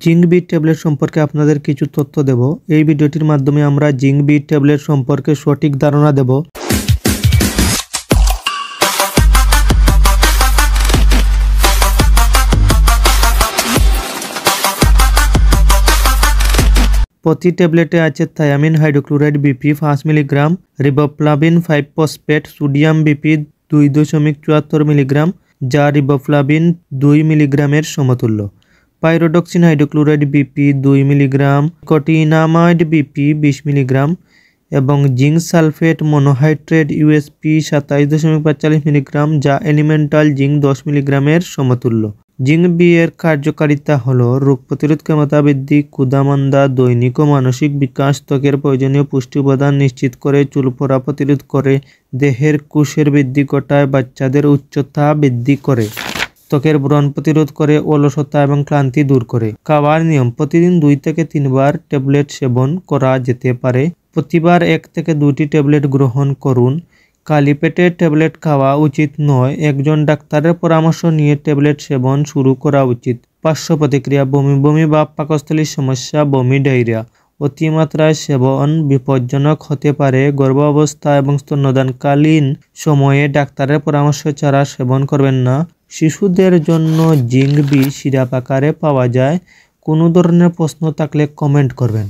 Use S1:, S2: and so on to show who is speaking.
S1: Zinc B tablet সম্পর্কে আপনাদের কিছু তথ্য দেব। এই ভিডিওটির মাধ্যমে আমরা জিঙ্ক বি ট্যাবলেট সম্পর্কে সঠিক ধারণা দেব। প্রতি ট্যাবলেটে আছে thiamine hydrochloride BP 5 milligram, riboflavin 5 phosphate, sodium BP 2.74 milligram, যা রিবোফ্লাভিন 2 মিলিগ্রামের সমতুল্য, pyridoxine hydrochloride BP 2 milligram, nicotinamide BP 20 milligram এবং zinc sulphate monohydrate USP 27.45 milligram, যা এলিমেন্টাল জিঙ্ক 10 মিলিগ্রামের সমতুল্য। জিঙ্ক বি এর কার্যকারিতা হলো রোগ প্রতিরোধ ক্ষমতা বৃদ্ধি, ক্ষুধামন্দা, দৈনিক ও মানসিক বিকাশ, ত্বকের প্রয়োজনীয় পুষ্টি উপাদান নিশ্চিত করে, চুল পড়া প্রতিরোধ করে, দেহের কোষের বৃদ্ধি ঘটায়, বাচ্চাদের উচ্চতা বৃদ্ধি করে, ত্বকের ব্রণ প্রতিরোধ করে, অলসতা এবং ক্লান্তি দূর করে। খাওয়ার নিয়ম: প্রতিদিন 2 থেকে 3 বার ট্যাবলেট সেবন করা যেতে পারে। প্রতিবার 1 থেকে 2টি ট্যাবলেট গ্রহণ করুন। খালি পেটে ট্যাবলেট খাওয়া উচিত নয়। একজন ডাক্তারের পরামর্শ নিয়ে ট্যাবলেট সেবন শুরু করা উচিত। পার্শ্ব প্রতিক্রিয়া: বমি বমি বা পাকস্থলীর সমস্যা, বমি, ডায়রিয়া। অতিমাত্রায় সেবন বিপজ্জনক হতে পারে। গর্ভাবস্থা এবং স্তন্যদানকালীন সময়ে ডাক্তারের পরামর্শ ছাড়া সেবন করবেন না। শিশুদের জন্য জিঙ্ক বি সিরাপ আকারে পাওয়া যায়। কোনো ধরনের প্রশ্ন থাকলে কমেন্ট করবেন।